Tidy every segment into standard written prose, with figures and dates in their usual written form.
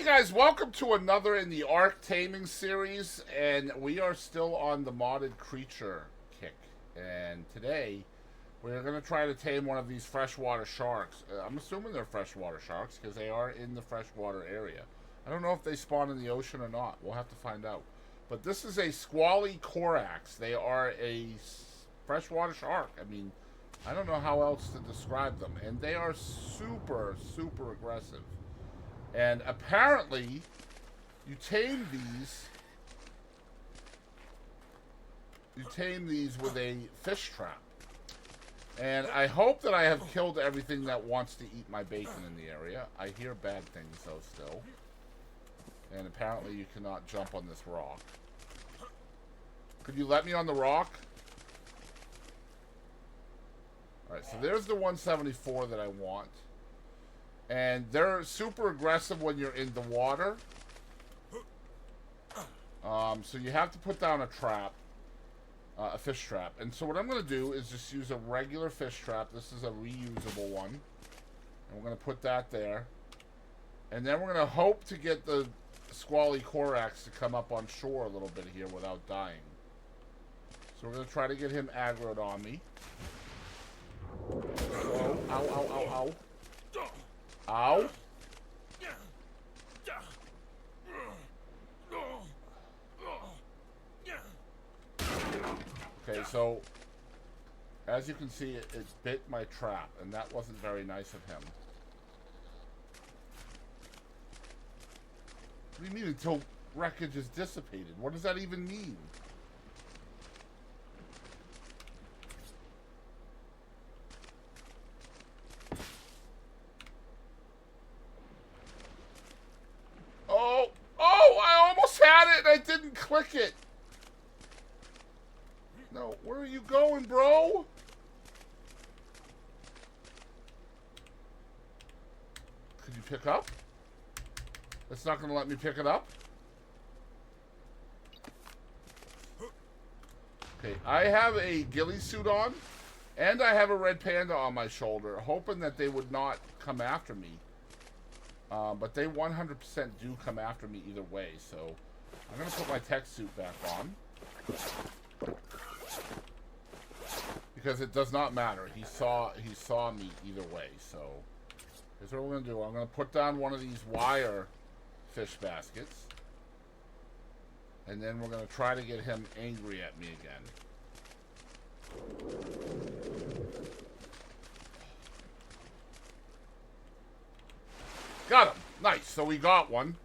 Hey guys, welcome to another in the Ark Taming series, and we are still on the modded creature kick. And today, we're going to try to tame one of these freshwater sharks. I'm assuming they're freshwater sharks because they are in the freshwater area. I don't know if they spawn in the ocean or not. We'll have to find out. But this is a Squalicorax. They are a freshwater shark. I mean, I don't know how else to describe them. And they are super, super aggressive. And apparently, you tame these with a fish trap. And I hope that I have killed everything that wants to eat my bacon in the area. I hear bad things though still. And apparently you cannot jump on this rock. Could you let me on the rock? Alright, so there's the 174 that I want. And they're super aggressive when you're in the water. So you have to put down a trap. A fish trap. And so what I'm going to do is just use a regular fish trap. This is a reusable one. And we're going to put that there. And then we're going to hope to get the Squalicorax to come up on shore a little bit here without dying. So we're going to try to get him aggroed on me. So, ow, ow, ow, ow. Ow. Okay, so as you can see, it bit my trap, and that wasn't very nice of him. What do you mean until wreckage is dissipated? What does that even mean? I didn't click it. No, where are you going, bro? Could you pick up? It's not going to let me pick it up? Okay, I have a ghillie suit on, and I have a red panda on my shoulder, hoping that they would not come after me. But they 100% do come after me either way, so I'm going to put my tech suit back on. Because it does not matter. He saw me either way, so here's what we're going to do. I'm going to put down one of these wire fish baskets. And then we're going to try to get him angry at me again. Got him. Nice. So we got one.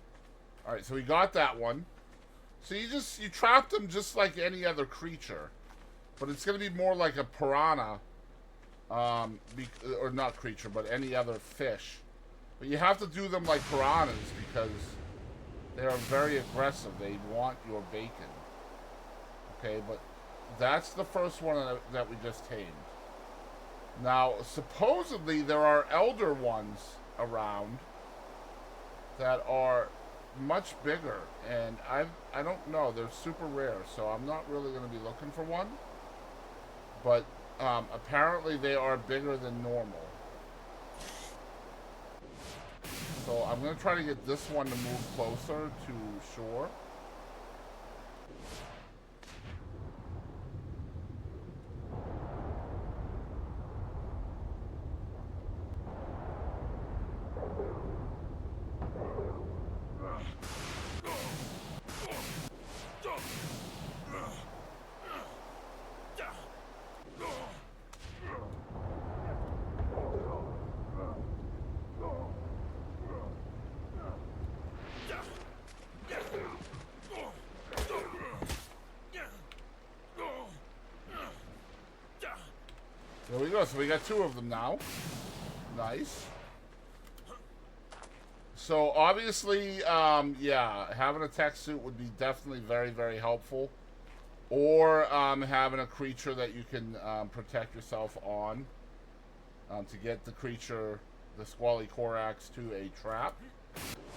Alright, so we got that one. So you trapped them just like any other creature. But it's going to be more like a piranha. Or not creature, but any other fish. But you have to do them like piranhas because they are very aggressive. They want your bacon. Okay, but that's the first one that we just tamed. Now, supposedly there are elder ones around that are much bigger, and I don't know, they're super rare, so I'm not really going to be looking for one, but apparently they are bigger than normal. So I'm going to try to get this one to move closer to shore. There we go. So we got two of them now. Nice. So obviously, yeah, having a tech suit would be definitely very, very helpful. Or having a creature that you can protect yourself on to get the creature, the Squalicorax, to a trap.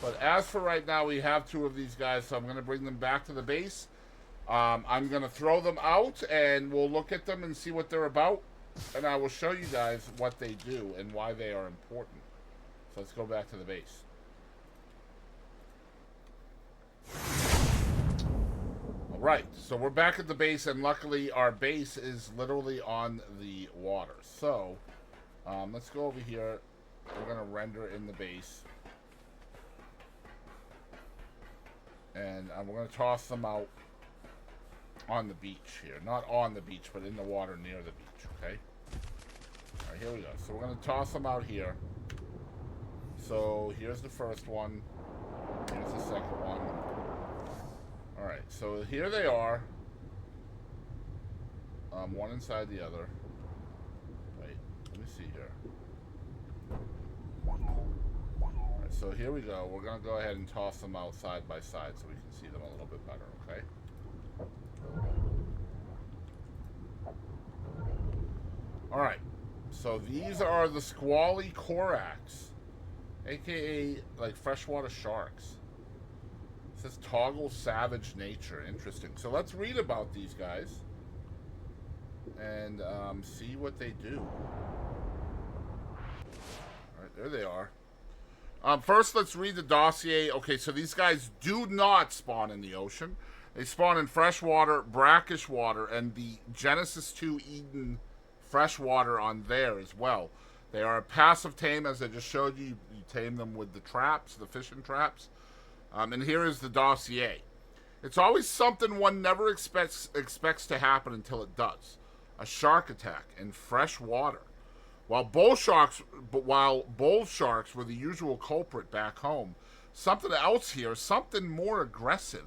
But as for right now, we have two of these guys, so I'm going to bring them back to the base. I'm going to throw them out, and we'll look at them and see what they're about. And I will show you guys what they do and why they are important. So let's go back to the base. Right, so we're back at the base, and luckily our base is literally on the water. So, let's go over here. We're going to render in the base. And we're going to toss them out on the beach here. Not on the beach, but in the water near the beach, okay? Alright, here we go. So we're going to toss them out here. So, here's the first one. Here's the second one. Alright, so here they are. One inside the other. Wait, let me see here. Alright, so here we go. We're going to go ahead and toss them out side by side so we can see them a little bit better, okay? Alright, so these are the Squalicorax, aka like freshwater sharks. It says toggle savage nature. Interesting. So let's read about these guys and see what they do. Alright, there they are. First, let's read the dossier. Okay, so these guys do not spawn in the ocean. They spawn in freshwater, brackish water, and the Genesis 2 Eden freshwater on there as well. They are a passive tame, as I just showed you. You tame them with the traps, the fishing traps. And here is the dossier. It's always something one never expects to happen until it does. A shark attack in fresh water. While bull sharks were the usual culprit back home, something else here, something more aggressive,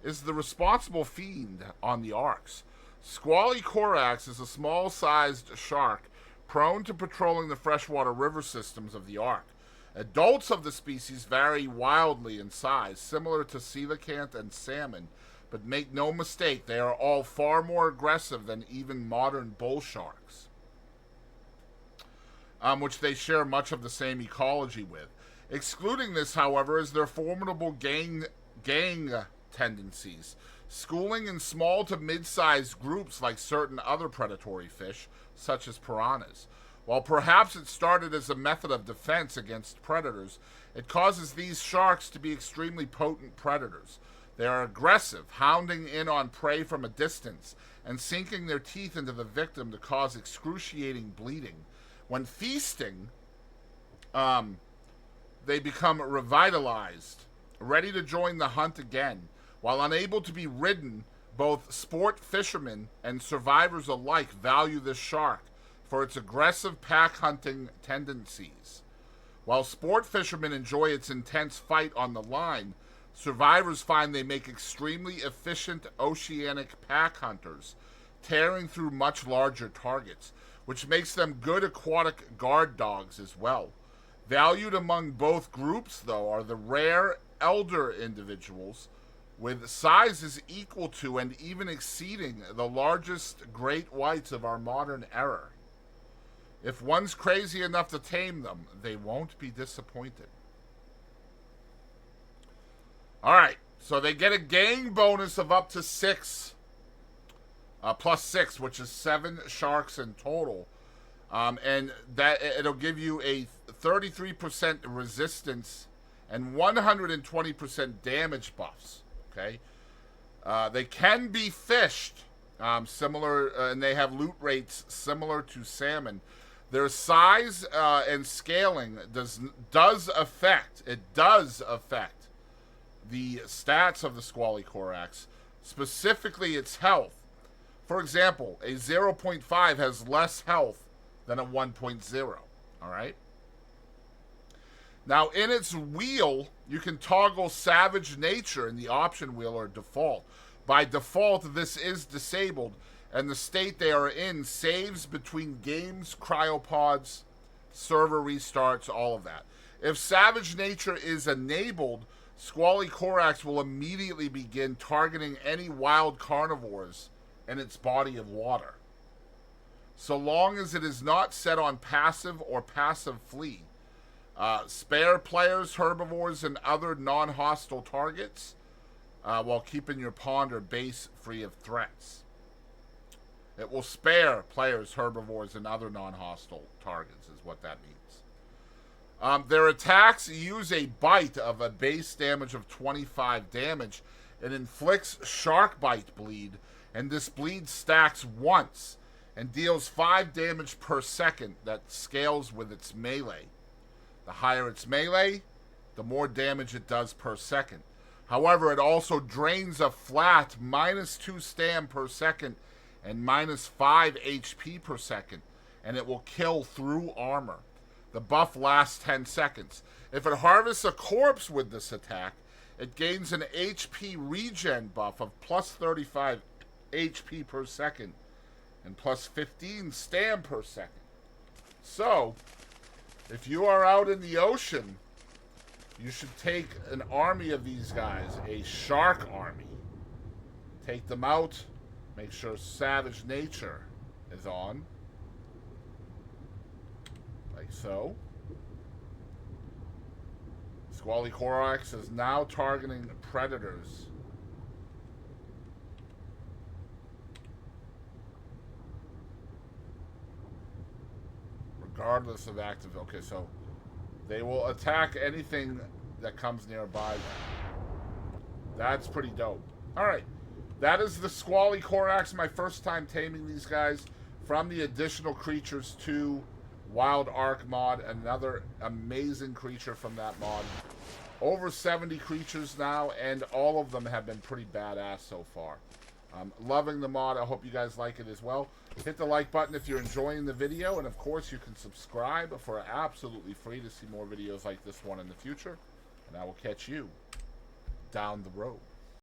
is the responsible fiend on the Arks. Squalicorax is a small-sized shark prone to patrolling the freshwater river systems of the Ark. Adults of the species vary wildly in size, similar to coelacanth and salmon, but make no mistake, they are all far more aggressive than even modern bull sharks, which they share much of the same ecology with. Excluding this, however, is their formidable gang tendencies, schooling in small to mid-sized groups like certain other predatory fish, such as piranhas. While perhaps it started as a method of defense against predators, it causes these sharks to be extremely potent predators. They are aggressive, hounding in on prey from a distance and sinking their teeth into the victim to cause excruciating bleeding. When feasting, they become revitalized, ready to join the hunt again. While unable to be ridden, both sport fishermen and survivors alike value this shark for its aggressive pack hunting tendencies. While sport fishermen enjoy its intense fight on the line, survivors find they make extremely efficient oceanic pack hunters, tearing through much larger targets, which makes them good aquatic guard dogs as well. Valued among both groups, though, are the rare elder individuals with sizes equal to and even exceeding the largest great whites of our modern era. If one's crazy enough to tame them, they won't be disappointed. Alright, so they get a gang bonus of up to 6, plus 6, which is 7 sharks in total. And that it'll give you a 33% resistance and 120% damage buffs. Okay, they can be fished, similar, and they have loot rates similar to salmon. Their size and scaling does affect the stats of the Squalicorax, specifically its health. For example, a 0.5 has less health than a 1.0. All right. Now, in its wheel, you can toggle Savage Nature in the option wheel or default. By default, this is disabled, and the state they are in saves between games, cryopods, server restarts, all of that. If Savage Nature is enabled, Squalicorax will immediately begin targeting any wild carnivores in its body of water, so long as it is not set on passive or passive flee. Spare players, herbivores, and other non-hostile targets while keeping your pond or base free of threats. It will spare players, herbivores, and other non-hostile targets is what that means. Their attacks use a bite of a base damage of 25 damage It inflicts shark bite bleed, and this bleed stacks once and deals 5 damage per second that scales with its melee. The higher its melee, the more damage it does per second. However, it also drains a flat -2 stam per second and -5 HP per second, and it will kill through armor. The buff lasts 10 seconds. If it harvests a corpse with this attack, it gains an HP regen buff of +35 HP per second and +15 stam per second. So, if you are out in the ocean, you should take an army of these guys, a shark army. Take them out, make sure Savage Nature is on. Like so. Squalicorax is now targeting predators. Regardless of active. Okay, so they will attack anything that comes nearby. That's pretty dope. Alright. That is the Squalicorax. My first time taming these guys. From the Additional Creatures 2 Wild Ark mod. Another amazing creature from that mod. Over 70 creatures now, and all of them have been pretty badass so far. Loving the mod. I hope you guys like it as well. Hit the like button if you're enjoying the video, and of course you can subscribe for absolutely free to see more videos like this one in the future. And I will catch you down the road.